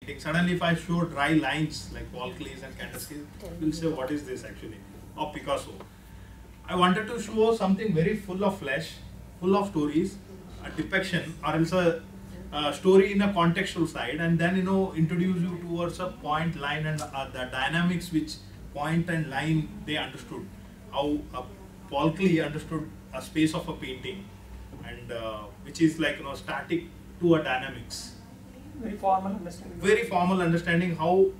painting. Suddenly if I show dry lines like Paul Klee's and Kandinsky's, you'll say what is this actually, or Picasso. I wanted to show something very full of flesh, full of stories, a depiction, or else a story in a contextual side, and then introduce you towards a point, line, and the dynamics which point and line they understood. How Paul Klee understood a space of a painting, and which is like static to a dynamics. Very formal understanding. Very formal understanding. How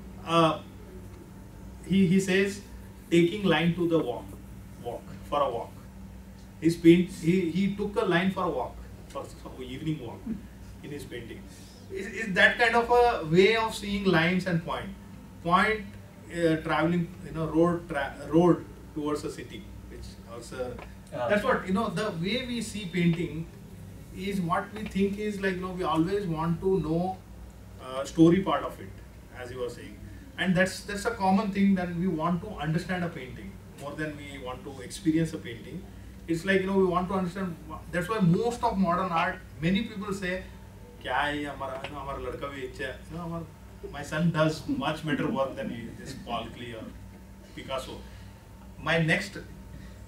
he says taking line to the walk for a walk. He took a line for a walk, for evening walk in his painting. Is that kind of a way of seeing lines and point traveling road towards a city, which also that's what the way we see painting is what we think is like we always want to know story part of it, as you were saying, and that's a common thing that we want to understand a painting more than we want to experience a painting. It's like we want to understand. That's why most of modern art, many people say, "Kya hai hamara ladka bhi अच्छा है." My son does much better work than this Paul Klee or Picasso. My next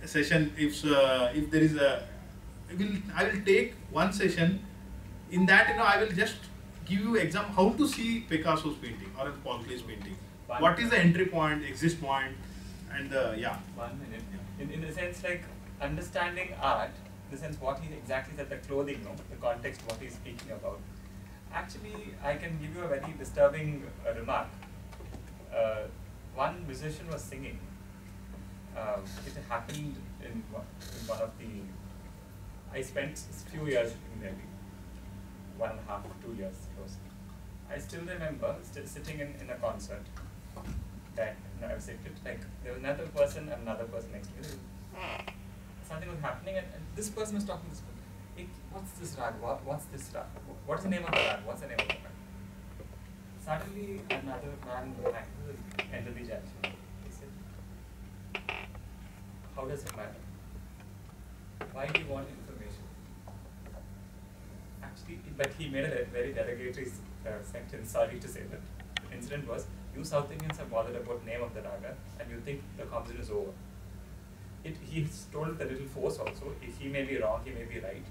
session, if there is I will take one session. In that, I will just give you example how to see Picasso's painting or Paul Klee's painting. What is the entry point, exit point, and yeah. 1 minute. Yeah. In the sense like understanding art, in the sense what he exactly said, the clothing, the context, what he's speaking about. Actually, I can give you a very disturbing remark. One musician was singing. It happened in one of the. I spent a few years in Delhi, 1.5 to 2 years close. I still remember sitting in a concert. That I was seated, like there was another person and another person next to me. Something was happening, and this person was talking to this person. Hey, what's this rag? What's this rag? What's the name of the rag? What's the name of the rag? Suddenly, another man entered the judge. He said, "How does it matter? Why do you want information?" Actually, but he made a very derogatory sentence. Sorry to say that. The incident was, you South Indians are bothered about name of the raga, and you think the competition is over. He's told with a little force also. He may be wrong, he may be right,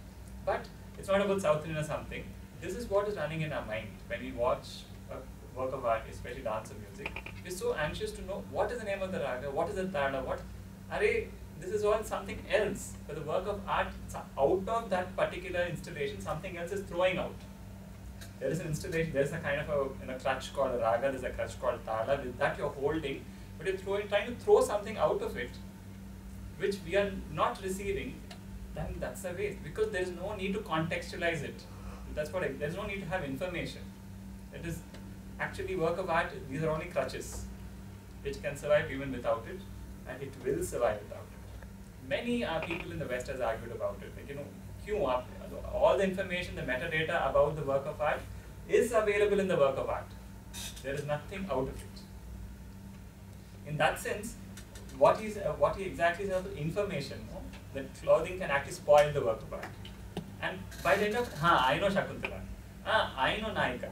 but it's not about South Indian or something. This is what is running in our mind when we watch a work of art, especially dance or music. We're so anxious to know what is the name of the raga, what is the tala, this is all something else. But the work of art, out of that particular installation, something else is throwing out. There is an installation, there is a kind of a crutch called a raga, there is a crutch called tala, with that you're holding, but you're trying to throw something out of it, which we are not receiving, then that's a waste, because there is no need to contextualize it. That's what there's no need to have information. It is actually work of art, these are only crutches, which can survive even without it, and it will survive without it. Many people in the West has argued about it, like, all the information, the metadata about the work of art is available in the work of art. There is nothing out of it. In that sense, what he exactly says about information, that clothing can actually spoil the work of art. And by the end of, I know Shakuntala, I know Naika.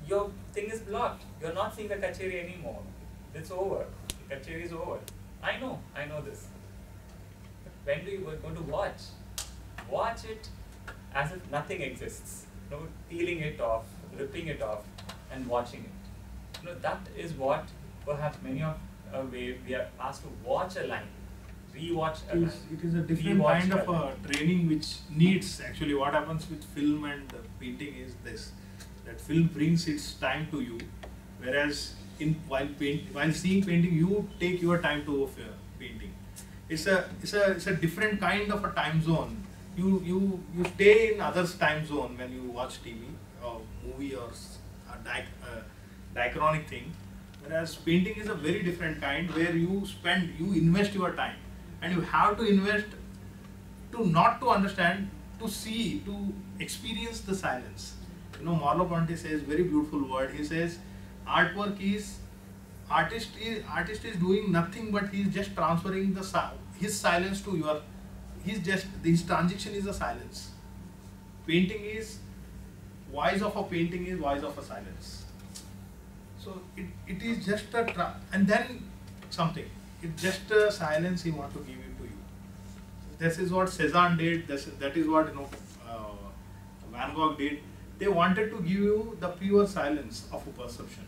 Your thing is blocked. You're not seeing the kacheri anymore. It's over. The kacheri is over. I know this. But when do you go to watch? Watch it as if nothing exists. Peeling it off, ripping it off, and watching it. That is what perhaps many of we are asked to watch a line, rewatch a line. It is a different kind of a training which needs, actually what happens with film and painting is this, that film brings its time to you, whereas while seeing painting you take your time to painting. It's a different kind of a time zone. You stay in others' time zone when you watch TV or movie or a diachronic thing. Whereas painting is a very different kind where you invest your time, and you have to invest not to understand, to see, to experience the silence. Merleau-Ponty says very beautiful word. He says, artwork is artist is doing nothing but he is just transferring his silence to your. His transition is a silence. Painting is voice of a painting is voice of a silence. So it is just a and then something. It's just a silence he wants to give it to you. This is what Cezanne did. That is what Van Gogh did. They wanted to give you the pure silence of a perception.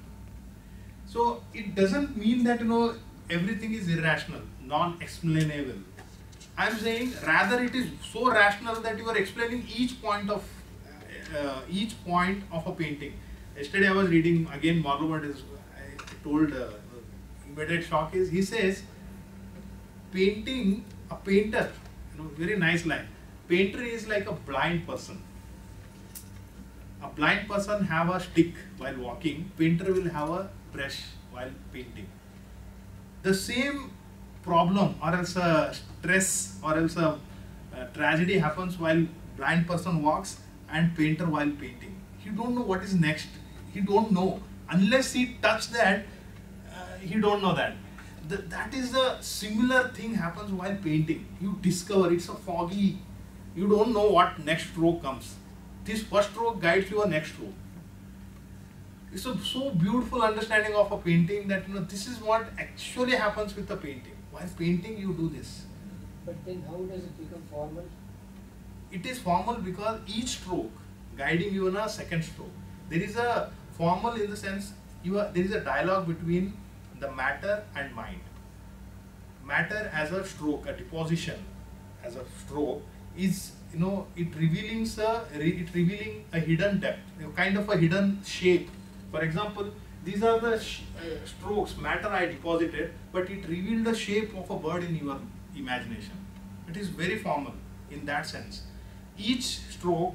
So it doesn't mean that everything is irrational, non-explainable. I am saying rather it is so rational that you are explaining each point of a painting. Yesterday I was reading again Marlowe is I told immediate shock is he says a painter, very nice line. Painter is like a blind person. A blind person have a stick while walking. Painter will have a brush while painting. The same problem or else a stress or else a tragedy happens while blind person walks and painter while painting. He don't know what is next. He don't know unless he touch that. He don't know that. That is the similar thing happens while painting. You discover it's a foggy. You don't know what next stroke comes. This first stroke guides your next stroke. It's a so beautiful understanding of a painting that this is what actually happens with the painting. While painting, you do this. But then, how does it become formal? It is formal because each stroke guiding you in a second stroke. There is a formal in the sense there is a dialogue between the matter and mind. Matter as a stroke, a deposition as a stroke is it revealing a hidden depth, kind of a hidden shape. For example, these are the strokes, matter I deposited, but it revealed the shape of a bird in your imagination. It is very formal in that sense. Each stroke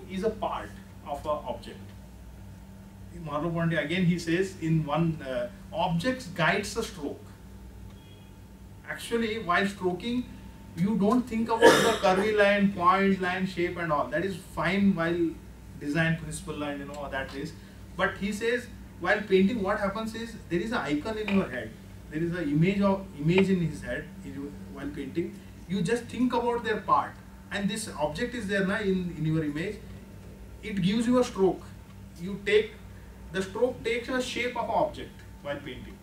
is a part of an object. Marlowe Ponty again he says in one objects guides the stroke. Actually, while stroking, you don't think about the curvy line, point line, shape and all. That is fine while design principle and that is. But he says while painting, what happens is there is an icon in your head. There is an image in his head while painting. You just think about their part, and this object is there now in your image. It gives you a stroke. The stroke takes a shape of an object while painting.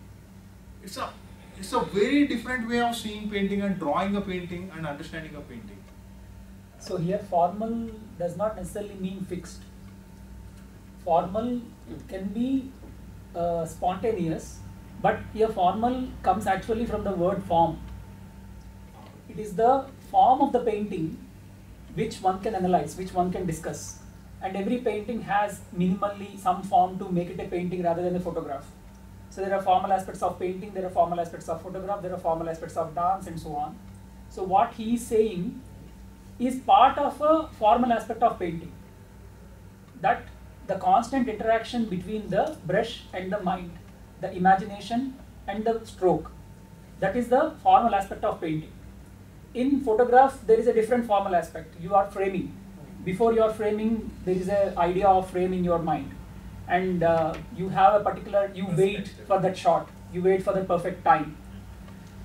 It's a very different way of seeing painting and drawing a painting and understanding a painting. So here formal does not necessarily mean fixed. Formal can be spontaneous, but here formal comes actually from the word form. It is the form of the painting which one can analyze, which one can discuss. And every painting has minimally some form to make it a painting rather than a photograph. So there are formal aspects of painting, there are formal aspects of photograph, there are formal aspects of dance and so on. So what he is saying is part of a formal aspect of painting. That the constant interaction between the brush and the mind, the imagination and the stroke, that is the formal aspect of painting. In photograph, there is a different formal aspect. You are framing. Before you are framing, there is an idea of frame in your mind. And you have a particular, you wait for that shot. You wait for the perfect time.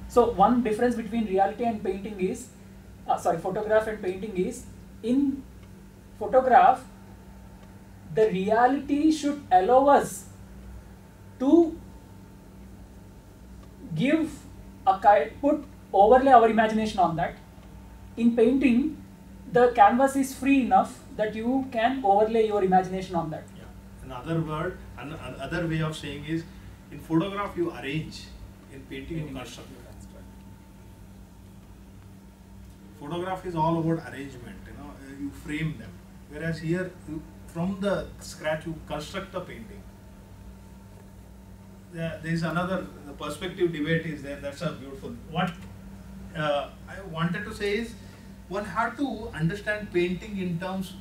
So one difference between reality and painting is, photograph and painting is, in photograph, the reality should allow us to overlay our imagination on that. In painting, the canvas is free enough that you can overlay your imagination on that. Yeah. Another way of saying is, in photograph you arrange, in painting you construct. Photograph is all about arrangement, you frame them. Whereas here, from the scratch you construct a painting. There is another, the perspective debate is there, that's a beautiful. What I wanted to say is, one had to understand painting in terms,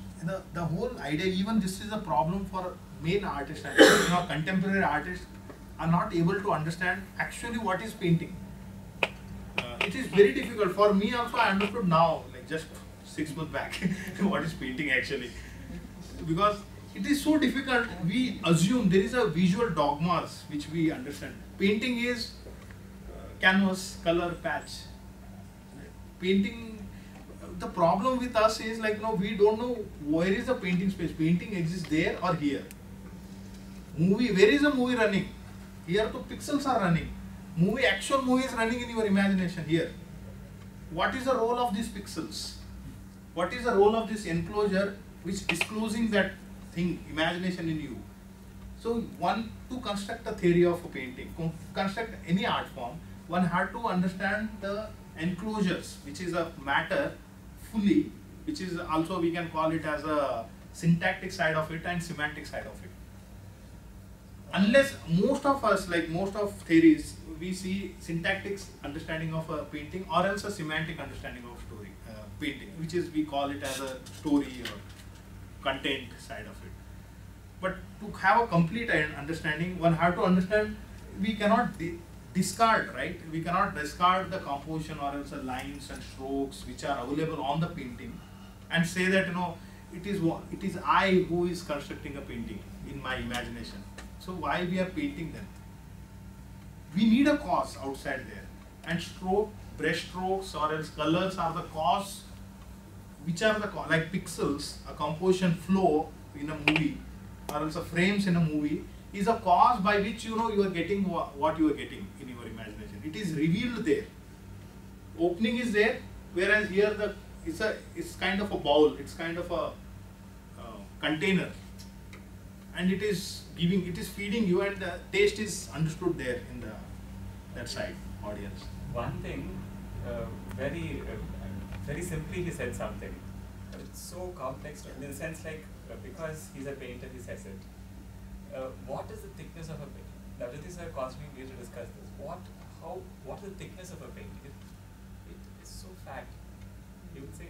the whole idea, even this is a problem for main artists, contemporary artists are not able to understand actually what is painting. It is very difficult. For me also, I understood now, like just 6 months back, what is painting actually. Because it is so difficult, we assume there is a visual dogmas which we understand. Painting is canvas, color, patch. Painting, the problem with us is like, we don't know where is the painting space. Painting exists there or here. Movie, where is the movie running? Here the pixels are running. Actual movie is running in your imagination here. What is the role of these pixels? What is the role of this enclosure which disclosing that thing, imagination in you? So to construct a theory of a painting, construct any art form, one had to understand the enclosures, which is a matter fully, which is also we can call it as a syntactic side of it and semantic side of it. Unless most of us, like most of theories, we see syntactic understanding of a painting or else a semantic understanding of story painting, which is we call it as a story or content side of it. But to have a complete understanding, one have to understand we cannot discard, right? We cannot discard the composition or else the lines and strokes which are available on the painting and say that it is I who is constructing a painting in my imagination. So why we are painting them? We need a cause outside there, and brush strokes or else colors are the cause, which are the like pixels, a composition flow in a movie or else a frames in a movie is a cause by which you are getting what you are getting in your imagination. It is revealed there. Opening is there, whereas here it's kind of a bowl, it's kind of a container, and it is feeding you, and the taste is understood there in that side audience. One thing, very simply he said something. It's so complex in the sense like because he's a painter, he says it. What is the thickness of a painting? Navjyoti sir constantly used to discuss this. What is the thickness of a painting? It is so fat. He would say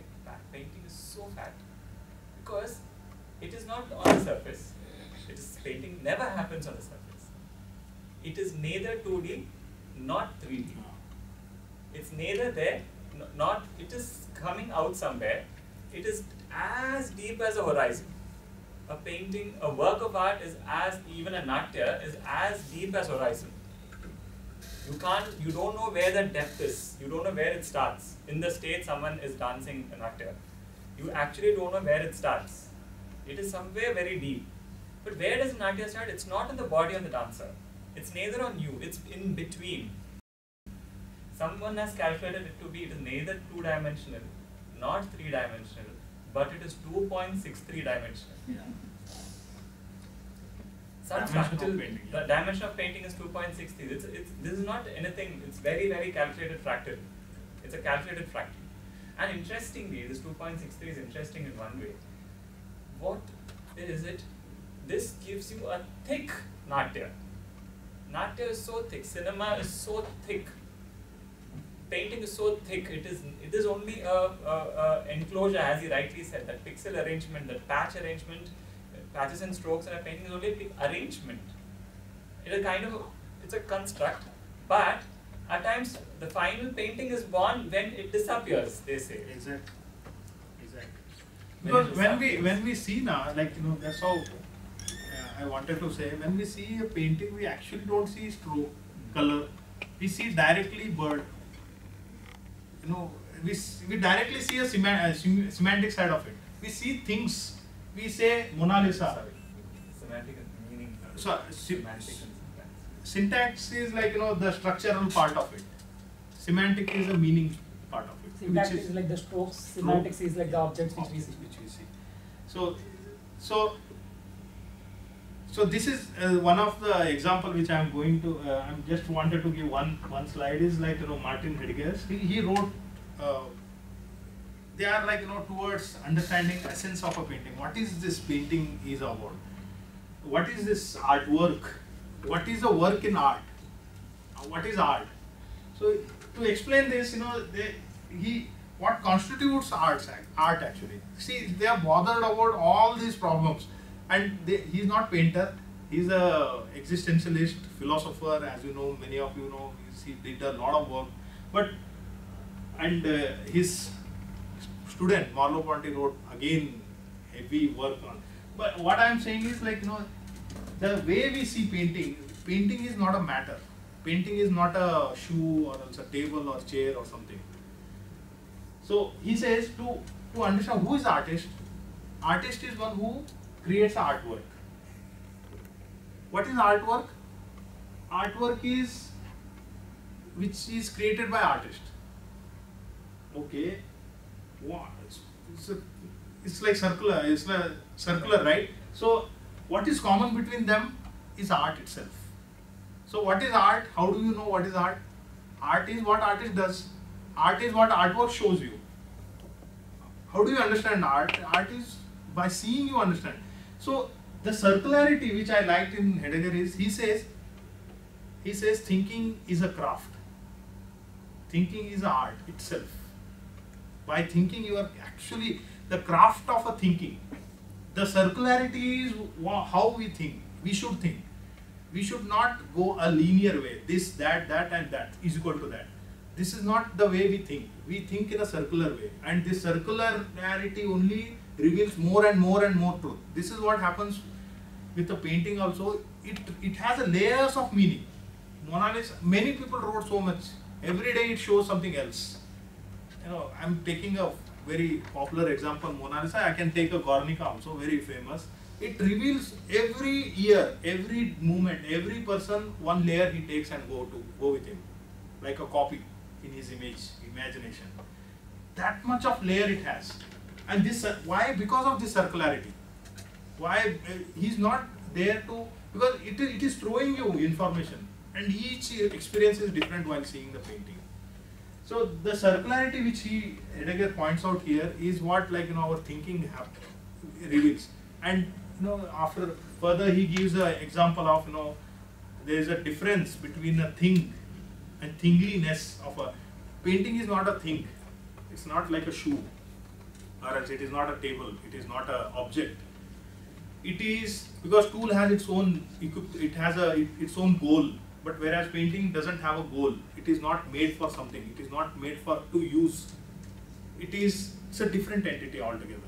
painting is so fat because it is not on the surface. Painting never happens on the surface. It is neither 2D, not 3D. It's neither there, it is coming out somewhere. It is as deep as a horizon. A painting, a work of art is even a natya is as deep as horizon. You don't know where the depth is. You don't know where it starts. In the state someone is dancing a natya. You actually don't know where it starts. It is somewhere very deep. But where does natya start? It's not in the body of the dancer. It's neither on you. It's in between. Someone has calculated it to be, it is neither 2-dimensional, not 3-dimensional, but it is 2.63 dimensional. Yeah. Some fractal, the dimension of painting is 2.63. This is not anything, it's very, very calculated fractal. It's a calculated fractal. And interestingly, this 2.63 is interesting in one way. What is it? This gives you a thick natya. Natya is so thick, cinema is so thick, painting is so thick, it is only a enclosure, as he rightly said, that pixel arrangement, that patch arrangement, patches and strokes in a painting is only a arrangement. It's a construct, but at times the final painting is born when it disappears, they say. Exactly. Because when we see now, like that's how I wanted to say, when we see a painting, we actually don't see stroke, color. We see directly bird. We directly see a semantic side of it. We see things. We say Mona Lisa. Semantic meaning. So semantic and syntax is like the structural part of it. Semantic is the meaning part of it. Syntax is like the strokes. Semantics is like the objects which we see. So this is one of the example which I am going to. I just wanted to give one slide is like Martin Heidegger. He wrote. They are like towards understanding essence of a painting. What is this painting is about? What is this artwork? What is the work in art? What is art? So to explain this, what constitutes art actually. See, they are bothered about all these problems, and he is not painter. He is a existentialist philosopher, as you know, many of you know. He did a lot of work, his student Marlowe Ponty wrote again heavy work on. But what I am saying is like the way we see painting is not a matter. Painting is not a shoe or else a table or chair or something. So he says to understand who is the artist. Artist is one who creates artwork. What is artwork? Artwork is which is created by artist. Okay, wow. It's like circular. It's like circular, right? So what is common between them is art itself. So what is art? How do you know what is art? Art is what artist does. Art is what artwork shows you. How do you understand art? Art is by seeing you understand. So the circularity which I liked in Heidegger is he says thinking is a craft. Thinking is art itself. By thinking you are actually the craft of a thinking. The circularity is how we think. We should think. We should not go a linear way. This, that, and that is equal to that. This is not the way we think. We think in a circular way. And this circularity only reveals more and more and more truth. This is what happens with the painting also. It has a layers of meaning. Mona Lisa, many people wrote so much. Every day it shows something else. You know, I'm taking a very popular example, Mona Lisa. I can take a Guernica also, very famous. It reveals every year, every moment, every person, one layer he takes and go with him, like a copy in his imagination. That much of layer it has, and this why? Because of this circularity. Why he's not there to, because it is throwing you information, and each experience is different while seeing the painting. So the circularity which Heidegger points out here is what, like, our thinking reveals. And after further he gives an example of, there is a difference between a thing and thingliness of a painting. Is not a thing. It's not like a shoe, or else it is not a table. It is not an object. It is, because tool has its own its own goal. But whereas painting doesn't have a goal, it is not made for something. It is not made to use. It's a different entity altogether.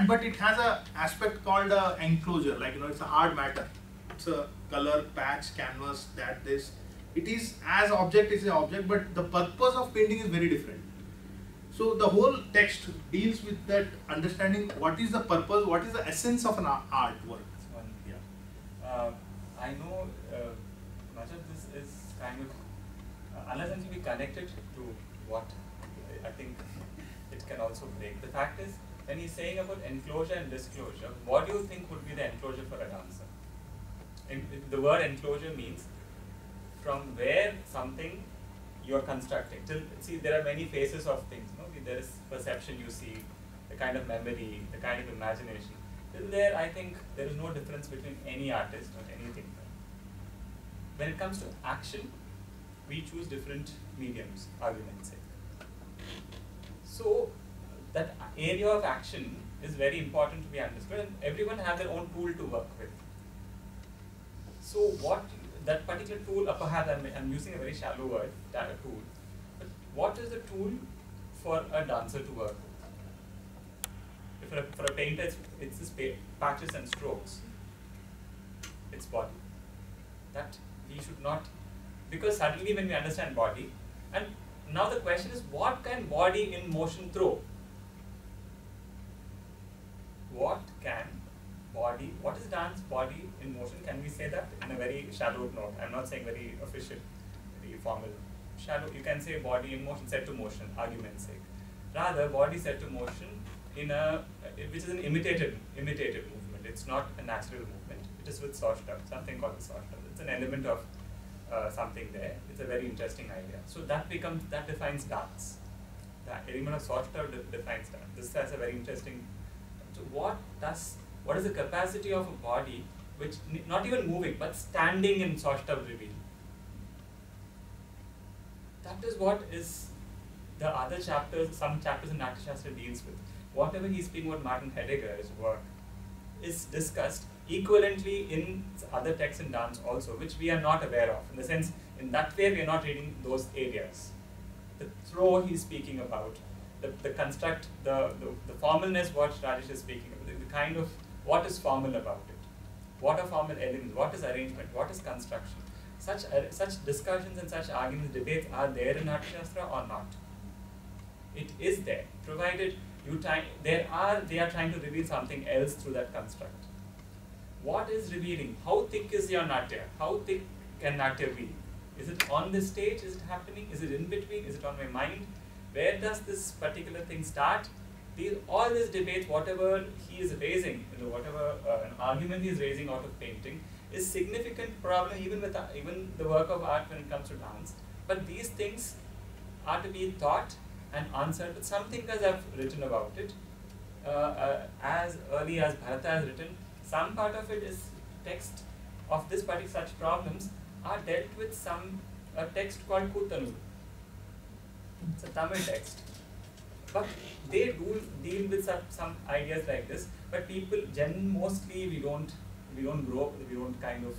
But it has a aspect called enclosure. Like, it's a hard matter. It's a color, patch, canvas, this. It is as object is an object, but the purpose of painting is very different. So the whole text deals with that understanding. What is the purpose? What is the essence of an artwork? Yeah. I know. Much of this is kind of, unless until we connect it to what I think it can also break. The fact is, when he's saying about enclosure and disclosure, what do you think would be the enclosure for a dancer? The word enclosure means from where something you're constructing. See, there are many phases of things. There is perception you see, the kind of memory, the kind of imagination. Till there, I think there is no difference between any artist or anything. When it comes to action, we choose different mediums, argument's sake. So that area of action is very important to be understood, and everyone has their own tool to work with. So what that particular tool, perhaps I'm using a very shallow word, tool, but what is the tool for a dancer to work with? For a painter, it's this patches and strokes. It's body. That we should not, because suddenly when we understand body, and now the question is, what can body in motion throw? What is dance body in motion? Can we say that in a very shallow note? I'm not saying very official, very formal. Shallow, you can say body in motion, set to motion, argument's sake. Rather, body set to motion which is an imitated movement. It's not a natural movement. It is with Soshta, something called the Soshta. It's an element of something there. It's a very interesting idea. So that defines dance. The element of Soshta defines dance. This has a very interesting. So what is the capacity of a body which not even moving but standing in Soshta reveal? That is what is the other chapters, some chapters in Natyashastra deals with. Whatever he's speaking about Martin Heidegger's work is discussed equivalently in other texts in dance also, which we are not aware of. In the sense, in that way, we are not reading those areas. The throw he's speaking about, the construct, the formalness what Rajesh is speaking about, the kind of what is formal about it, what are formal elements, what is arrangement, what is construction. Such discussions and such arguments, debates are there in Natyashastra or not. It is there, provided they are trying to reveal something else through that construct. What is revealing? How thick is your natya? How thick can natya be? Is it on the stage? Is it happening? Is it in between? Is it on my mind? Where does this particular thing start? All this debate, whatever he is raising, whatever an argument he is raising out of painting, is significant problem even with even the work of art when it comes to dance. But these things are to be thought and answered. But some thinkers have written about it. As early as Bharata has written, some part of it is text of this particular such problems are dealt with a text called Kuttanur. It's a Tamil text. But they do deal with some ideas like this. But people, mostly we don't kind of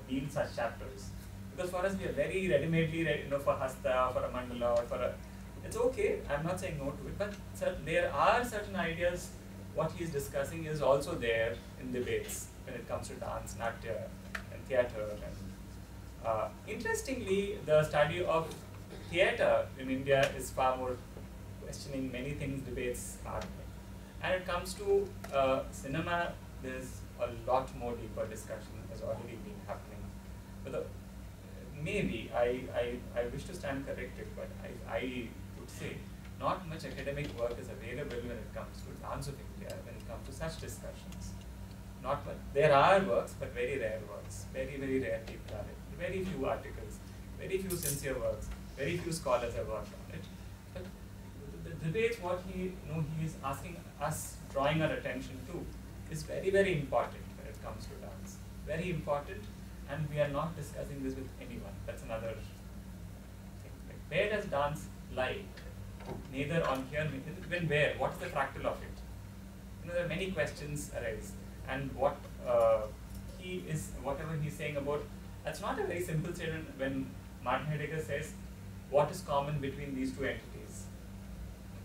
deal such chapters. Because for us we are very ready-madely for Hasta, for a Mandala, or for a, it's okay, I'm not saying no to it, but there are certain ideas. What he is discussing is also there in debates when it comes to dance, natya, and theatre. And interestingly, the study of theatre in India is far more questioning many things, debates, art. And it comes to cinema, there's a lot more deeper discussion has already been happening. But maybe, I wish to stand corrected, but I would say not much academic work is available when it comes to dance of India, when it comes to such discussions. Not much. There are works, but very rare works. Very, very rare people are it. Very few articles, very few sincere works, very few scholars have worked on it. But the debate, what he is asking us, drawing our attention to, is very, very important when it comes to dance. Very important, and we are not discussing this with anyone. That's another thing. Like, where does dance lie? Neither on here, when where? What is the fractal of it? There are many questions arise, and whatever he's saying about, that's not a very simple statement when Martin Heidegger says, what is common between these two entities?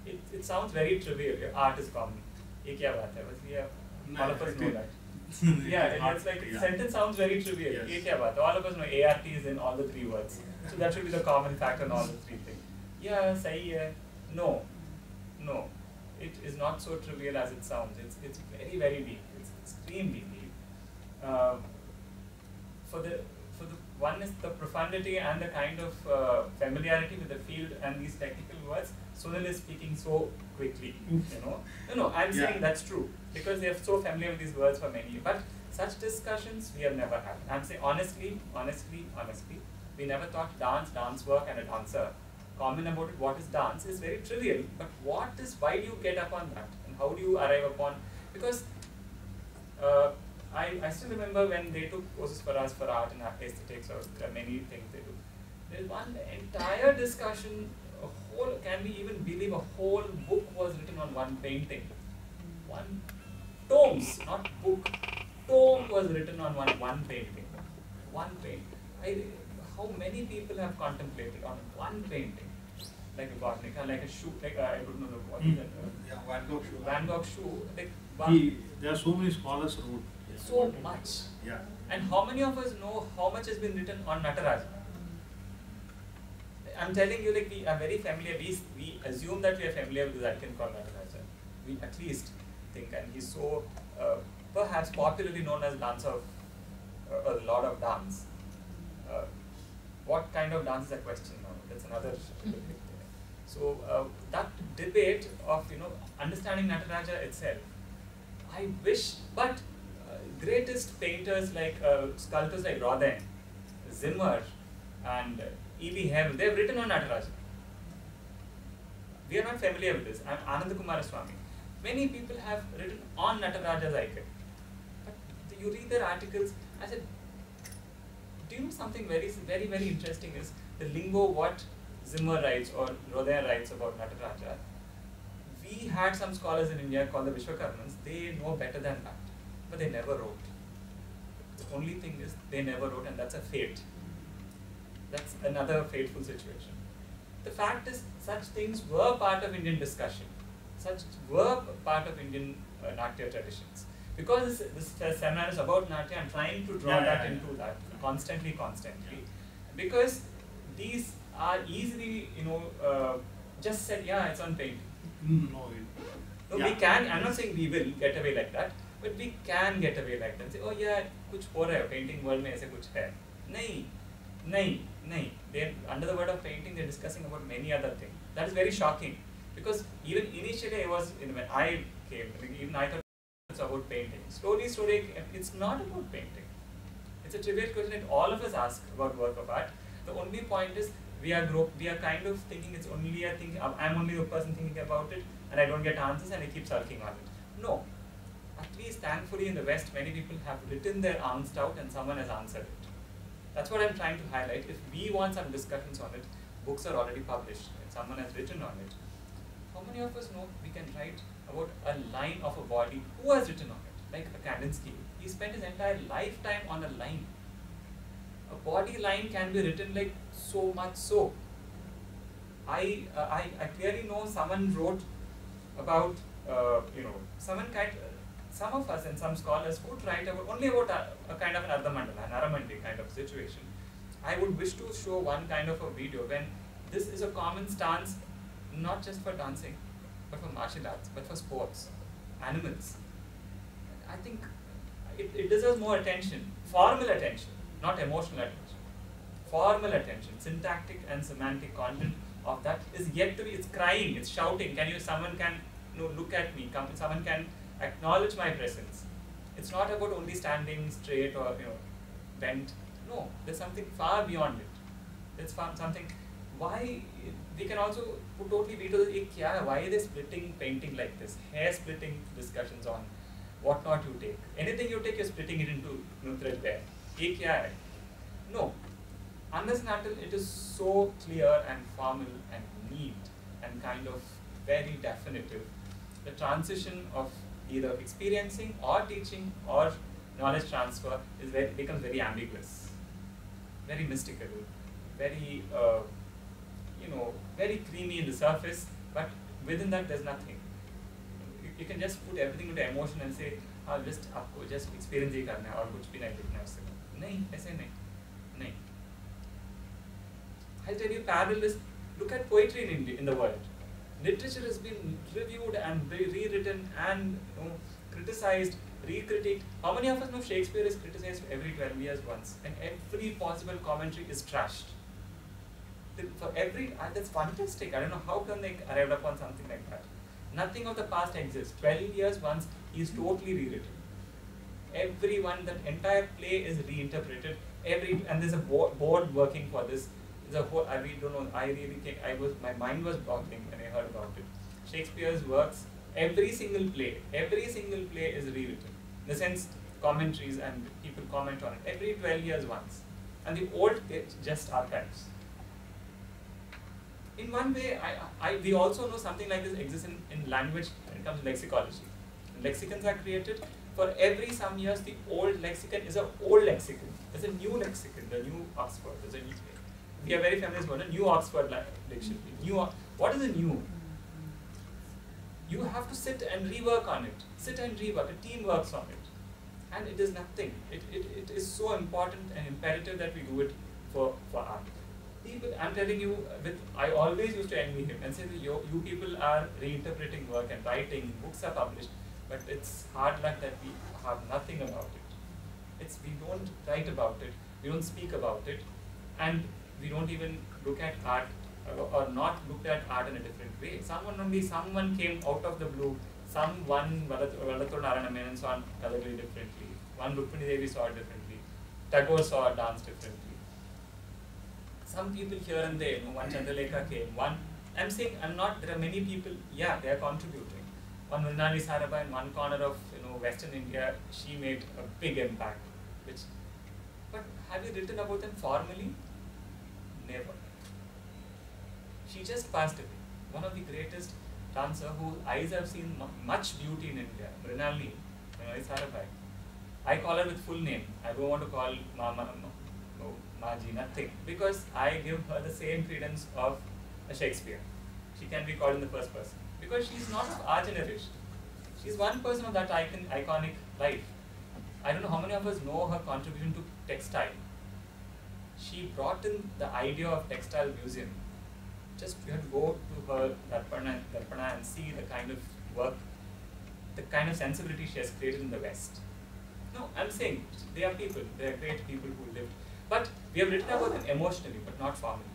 It sounds very trivial. Art is common. Ye kya baat hai? But yeah, all of us know that. Yeah, it's like, sentence sounds very trivial. Yes. Ye kya baat hai? All of us know ART is in all the three words. So that should be the common factor in all the three things. Yeah, sahi hai. No. It is not so trivial as it sounds. It's very, very deep. It's extremely deep. For the one is the profundity and the kind of familiarity with the field and these technical words. Sunil is speaking so quickly. No, I'm saying that's true because they are so familiar with these words for many years. But such discussions we have never had. I'm saying honestly, we never thought dance work, and a dancer. Common about it, what is dance is very trivial, but why do you get up on that, and how do you arrive upon? Because I still remember when they took courses for us for art and aesthetics, or there are many things they do. There is one entire discussion, can we even believe a whole book was written on one painting? One tomes, not book, tome was written on one painting. One painting. How many people have contemplated on one painting? Like a Guernica, like a shoe, like I don't know what is that. Van Gogh shoe. Van Gogh shoe. Like there are so many scholars wrote. so much. Yeah. And how many of us know how much has been written on Nataraja? I'm telling you, like, we are very familiar. We assume that we are familiar with this icon called Nataraja. We at least think, and he's so perhaps popularly known as dancer of a lot of dance. What kind of dance is a question now? That's another debate. So that debate of understanding Nataraja itself, I wish, but greatest painters like sculptors like Rodin, Zimmer, and E.B. Hem, they've written on Nataraja. We are not familiar with this. I'm Ananda Kumaraswamy. Many people have written on Nataraja's icon. But you read their articles. I said, do you know something very, very, very interesting is the lingo what Zimmer writes or Rodin writes about Nataraja. We had some scholars in India called the Vishwakarmans. They know better than that, but they never wrote. The only thing is they never wrote, and that's a fate. That's another fateful situation. The fact is, such things were part of Indian discussion. Such were part of Indian Natya traditions. Because this seminar is about Natya, I'm trying to draw into that constantly. Because these are easily, just said, yeah, it's on painting. No, No, yeah. we can, I'm not saying we will get away like that, but we can get away like that. Say, oh yeah, kuch ho raha hai, painting world mein aise kuch hai. Nahi. They're under the word of painting, they're discussing about many other things. That is very shocking. Because even initially when I came, even I thought it's about painting. Slowly, it's not about painting. It's a trivial question that all of us ask about work of art. The only point is we are kind of thinking it's only a thing, I'm only the person thinking about it and I don't get answers and I keep sulking on it. No. At least thankfully in the West, many people have written their angst out and someone has answered it. That's what I'm trying to highlight. If we want some discussions on it, books are already published and someone has written on it. How many of us know we can write about a line of a body? Who has written on it? Like a Kandinsky. He spent his entire lifetime on a line. A body line can be written like so much so. I clearly know someone wrote about, some of us and some scholars would write only about a kind of an Ardhamandala, an Aramandi kind of situation. I would wish to show one kind of a video when this is a common stance, not just for dancing, but for martial arts, but for sports, animals. I think it deserves more attention, formal attention, not emotional attention. Formal attention, syntactic and semantic content of that is yet to be, it's crying, it's shouting, someone can look at me, someone can acknowledge my presence. It's not about only standing straight or bent. No, there's something far beyond it. There's something. Why we can also totally veto this. Why are they splitting painting like this? Hair splitting discussions on what not you take. Anything you take, you're splitting it into threadbare. No. Unless and until it is so clear and formal and neat and kind of very definitive, the transition of either experiencing or teaching or knowledge transfer becomes very ambiguous, very mystical, very very creamy in the surface, but within that there's nothing. You can just put everything into emotion and say, आपको just experience ही करना है और कुछ भी नहीं लिखना है उससे. नहीं, ऐसे नहीं. I'll tell you parallels. Look at poetry in the world. Literature has been reviewed and rewritten and criticized, re-critiqued. How many of us know Shakespeare is criticized every 12 years once, and every possible commentary is trashed? That's fantastic. I don't know how come they arrived upon something like that. Nothing of the past exists. 12 years once, he is totally rewritten. That entire play is reinterpreted. And there's a board working for this. There's a whole. I really don't know. My mind was boggling when I heard about it. Shakespeare's works, every single play is rewritten. In the sense, commentaries and people comment on it every 12 years once. And the old just archives. In one way, we also know something like this exists in language when it comes to lexicology. Lexicons are created. For every some years, the old lexicon is an old lexicon. There's a new lexicon, the new Oxford. We are very familiar with a new Oxford dictionary. What is a new? You have to sit and rework on it. A team works on it. And it is nothing. It is so important and imperative that we do it for art. I'm telling you, I always used to envy him and say, you people are reinterpreting work and writing, books are published, but it's hard luck that we have nothing about it. We don't write about it, we don't speak about it, and we don't even look at art or not looked at art in a different way. Someone came out of the blue. One Vallathur Narayana Menon saw Kathakali differently. One Rukmini Devi saw it differently. Tagore saw dance differently. Some people here and there, one Chandalekha came. There are many people, they are contributing. One Mrinali Sarabhai in one corner of Western India, she made a big impact. But have you written about them formally? Never. She just passed away. One of the greatest dancer whose eyes have seen much beauty in India, Mrinali Sarabhai. I call her with full name. I don't want to call Maji, nothing. Because I give her the same credence of a Shakespeare. She can be called in the first person. Because she is not of our generation. She is one person of that iconic life. I don't know how many of us know her contribution to textile. She brought in the idea of textile museum just you have to go to her Darpana and see the kind of work, the kind of sensibility she has created in the West. No, I'm saying they are people, they are great people who lived. But we have written about them emotionally, but not formally.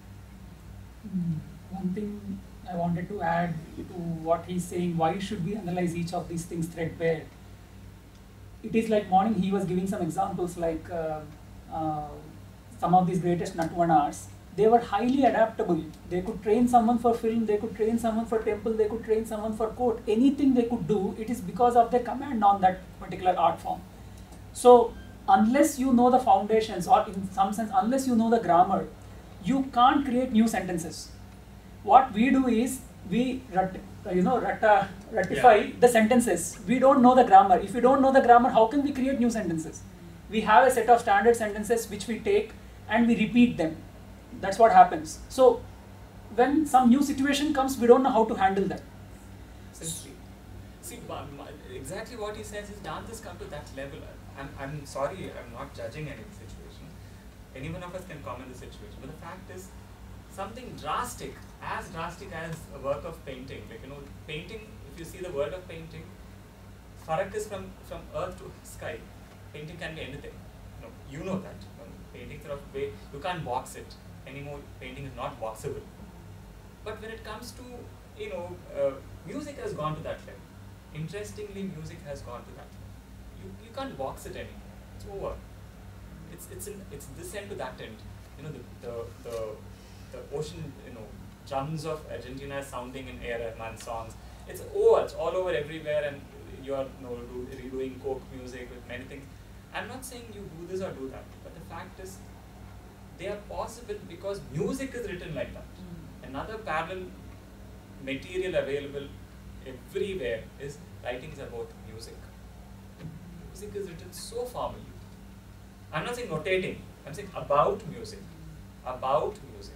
One thing I wanted to add to what he's saying, why should we analyze each of these things threadbare? It is like morning he was giving some examples like some of these greatest Natvanas. They were highly adaptable. They could train someone for film, they could train someone for temple, they could train someone for court. Anything they could do, it is because of their command on that particular art form. So unless you know the foundations, or in some sense, unless you know the grammar, you can't create new sentences. What we do is we ratify the sentences. We don't know the grammar. If we don't know the grammar, how can we create new sentences? We have a set of standard sentences which we take and we repeat them. That's what happens. So when some new situation comes, we don't know how to handle that. See, exactly what he says is dance has come to that level. I'm sorry, I'm not judging any situation. Any one of us can comment the situation. But the fact is, something drastic as a work of painting. Like, painting, if you see the word of painting, farak is from earth to sky. Painting can be anything. You know that. Painting sort of way, you can't box it anymore. Painting is not boxable. But when it comes to, music has gone to that level. Interestingly, music has gone to that level. You can't box it anymore. It's over. It's this end to that end. The ocean, drums of Argentina sounding in A.R. Rahman songs. It's all over everywhere, and you're redoing folk music with many things. I'm not saying you do this or do that, but the fact is, they are possible because music is written like that. Another parallel material available everywhere is writings about music. Music is written so formally. I'm not saying notating, I'm saying about music. About music.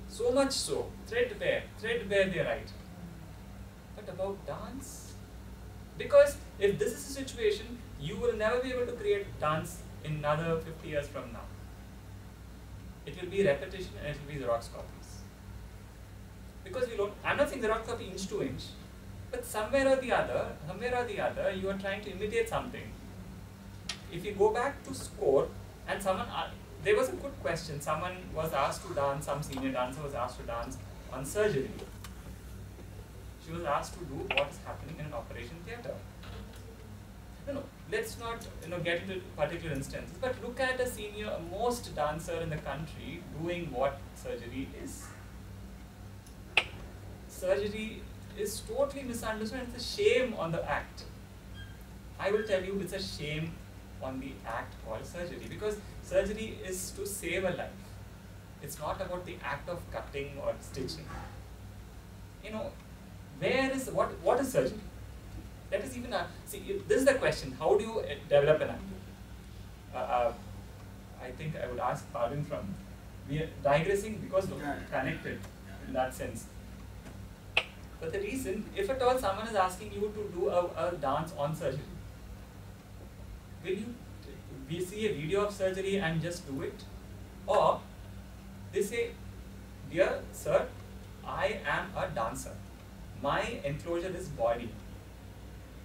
So much so, threadbare they write. But about dance? Because if this is a situation, you will never be able to create dance in another 50 years from now. It will be repetition and it will be Xerox copies. Because I'm not saying Xerox copy inch to inch, but somewhere or the other, you are trying to imitate something. If you go back to score, and there was a good question, someone was asked to dance, some senior dancer was asked to dance on surgery. She was asked to do what is happening in an operation theatre. Let's not get into particular instances, but look at a most dancer in the country doing what surgery is. Surgery is totally misunderstood, and it's a shame on the act. I will tell you, it's a shame on the act called surgery, because surgery is to save a life. It's not about the act of cutting or stitching. What is surgery? That is even this is the question. How do you develop an act? I think I would ask pardon from, we are digressing because we're connected in that sense. But the reason, if at all someone is asking you to do a dance on surgery, will we see a video of surgery and just do it? Or they say, dear sir, I am a dancer. My enclosure is body.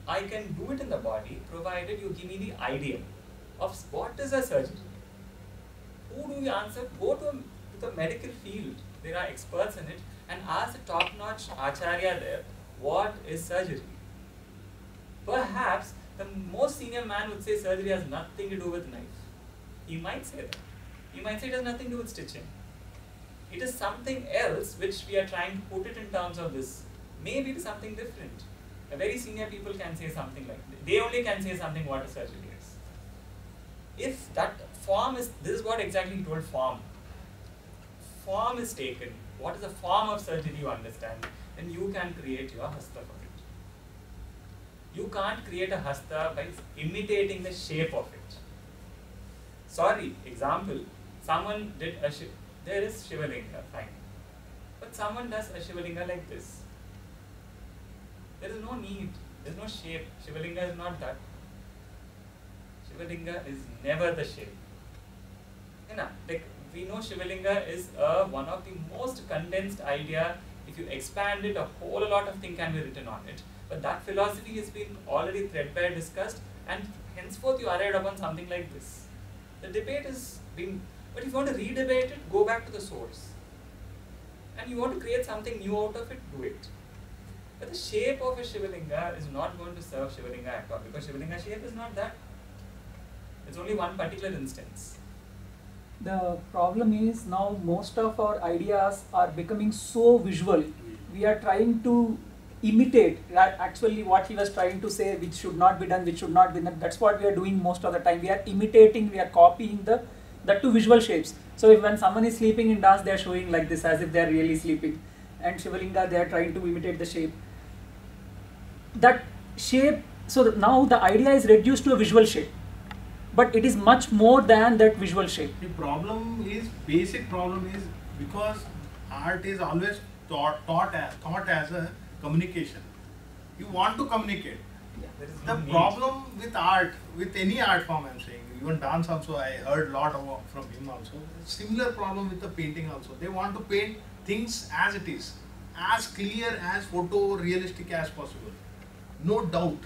I can do it in the body provided you give me the idea of what is a surgery. Who do you answer? Go to the medical field. There are experts in it, and ask the top-notch acharya there, what is surgery? Perhaps the most senior man would say surgery has nothing to do with knife. He might say that. He might say it has nothing to do with stitching. It is something else which we are trying to put it in terms of this. Maybe it is something different. A very senior people can say something like that. They only can say something what a surgery is. If that form is, this is what exactly he told form. Form is taken. What is the form of surgery you understand? Then you can create your hasta for it. You can't create a hasta by imitating the shape of it. Sorry, example, someone did there is Shivalinga, fine. But someone does a Shivalinga like this. There is no need, there is no shape. Shivalinga is not that. Shivalinga is never the shape. Like we know Shivalinga is one of the most condensed idea. If you expand it, a whole lot of things can be written on it. But that philosophy has been already threadbare discussed, and henceforth you arrived upon something like this. The debate is being, but if you want to re-debate it, go back to the source. And you want to create something new out of it, do it. But the shape of a Shivalinga is not going to serve Shivalinga at all, because Shivalinga shape is not that. It's only one particular instance. The problem is now most of our ideas are becoming so visual. We are trying to imitate actually what he was trying to say, which should not be done, which should not be done. That's what we are doing most of the time. We are imitating, we are copying the two visual shapes. So if when someone is sleeping in dance, they are showing like this as if they are really sleeping. And Shivalinga, they are trying to imitate the shape. That shape, so now the idea is reduced to a visual shape. But it is much more than that visual shape. The problem is, basic problem is, because art is always thought as a communication. You want to communicate. There is The no need. problem with art, with any art form I'm saying, even dance also, I heard a lot from him also. Similar problem with the painting also. They want to paint things as it is, as clear, as photo-realistic as possible. No doubt.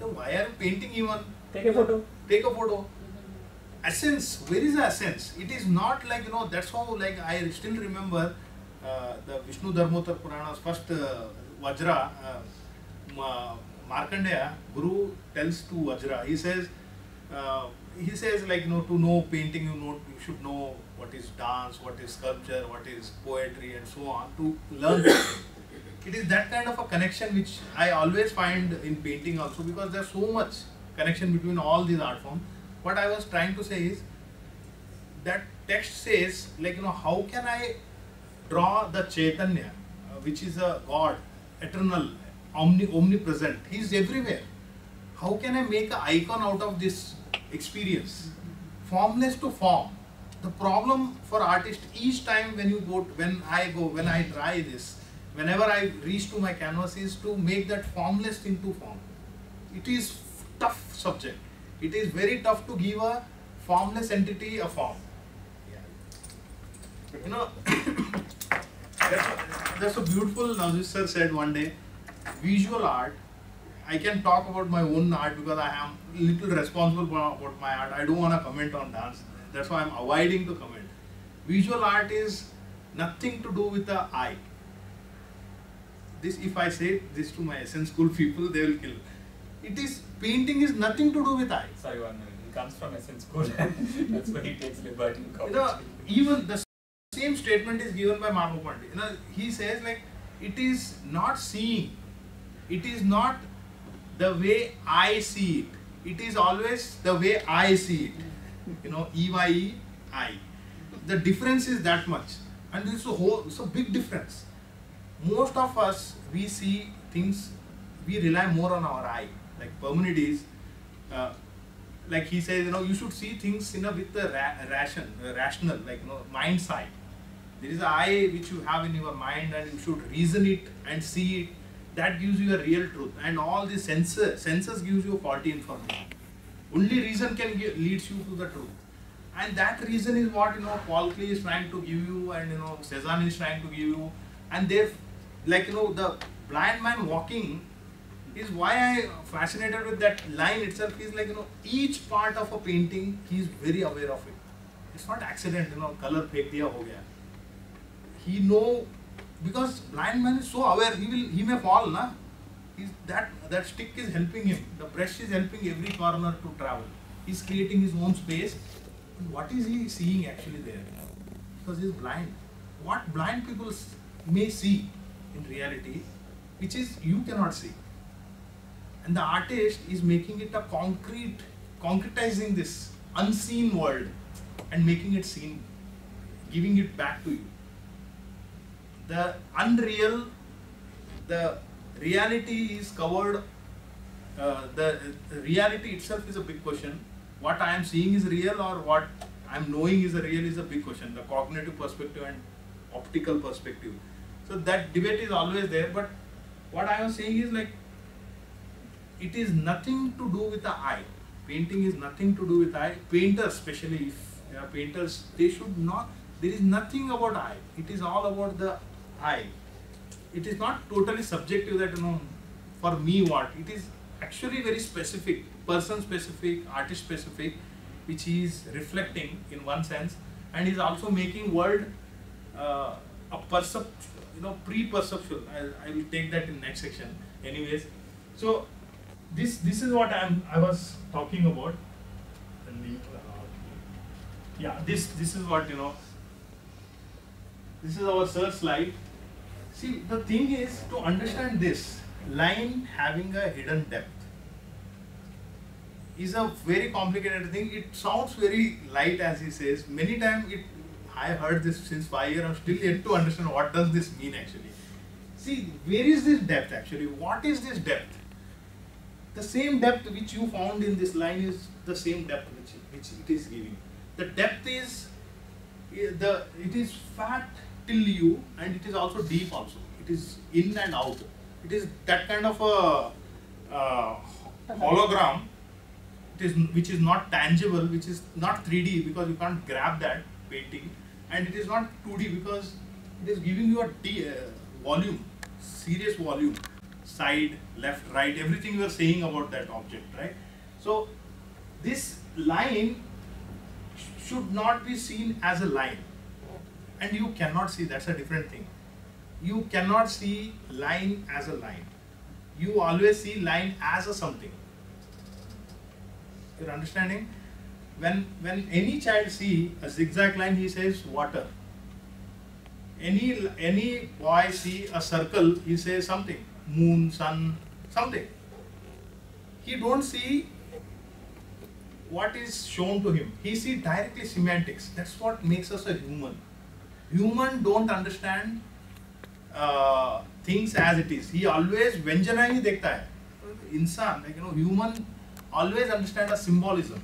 So why are you painting even? Take a photo. Take a photo. Essence, where is the essence? It is not like, that's how, like, I still remember the Vishnu Dharmotar Purana's first Vajra, Markandeya, Guru tells to Vajra, he says like, to know painting, you should know what is dance, what is sculpture, what is poetry and so on, to learn. It is that kind of a connection which I always find in painting also, because there's so much connection between all these art forms. What I was trying to say is, that text says, like, how can I draw the Chaitanya, which is a God, eternal, omnipresent. He is everywhere. How can I make an icon out of this experience? Formless to form. The problem for artists, each time when I try this, whenever I reach to my canvas, is to make that formless into form. It is tough subject. It is very tough to give a formless entity a form. That's a beautiful, Navjyoti sir said one day, visual art, I can talk about my own art because I am little responsible about my art. I don't want to comment on dance. That's why I'm avoiding to comment. Visual art is nothing to do with the eye. This, if I say this to my essence school people, they will kill. Painting is nothing to do with eye. Sorry, one minute. He comes from essence school. That's why he takes liberty in college. Even the same statement is given by Marmo Pandey. He says, like, it is not seeing. It is not the way I see it. It is always the way I see it. E-Y-E, I. The difference is that much. And it's a big difference. Most of us, we see things, we rely more on our eye. Like Parmenides, like he says, you should see things with the rational, like, mind side. There is an eye which you have in your mind, and you should reason it and see it. That gives you a real truth. And all the senses gives you faulty information. Only reason can leads you to the truth. And that reason is what, Paul Klee is trying to give you, and, Cezanne is trying to give you. And they're, like, the blind man walking is why I am fascinated with that line itself. Is like, each part of a painting, he is very aware of it. It's not accident, color fake diya ho gaya. He know, because blind man is so aware, he may fall, na? That stick is helping him. The brush is helping every corner to travel. He's creating his own space. And what is he seeing actually there? Because he's blind. What blind people may see in reality, which is you cannot see. And the artist is making it a concretizing this unseen world and making it seen, giving it back to you. The unreal, the reality is covered, the reality itself is a big question. What I am seeing is real, or what I am knowing is real, is a big question. The cognitive perspective and optical perspective. So that debate is always there, but what I am saying is, like, it is nothing to do with the eye. Painting is nothing to do with eye. Painters, especially, if Yeah, painters, they should not, there is nothing about eye. It is all about the eye. It is not totally subjective that, for me what. It is actually very specific, person specific, artist specific, which is reflecting in one sense, and is also making world a pre-perceptual. I will take that in next section. Anyways, so this is what I was talking about. Yeah, this is what This is our search slide. See, the thing is to understand this line having a hidden depth is a very complicated thing. It sounds very light as he says. Many times I heard this since 5 years. I'm still yet to understand what does this mean actually. See, where is this depth actually? What is this depth? The same depth which you found in this line is the same depth which it is giving. The depth is it is fat till you, and it is also deep also. It is in and out. It is that kind of a hologram. Which is not tangible, which is not 3D because you can't grab that painting, and it is not 2D because it is giving you a volume, serious volume, side, left, right, everything you are saying about that object, right? So this line should not be seen as a line, and you cannot see, that's a different thing. You cannot see line as a line. You always see line as a something. You're understanding? When any child see a zigzag line, he says water. Any boy see a circle, he says something, moon, sun, something. He don't see what is shown to him. He see directly semantics. That's what makes us a human. Human don't understand things as it is. He always व्यंजना ही देखता है. Insan, human always understand a symbolism.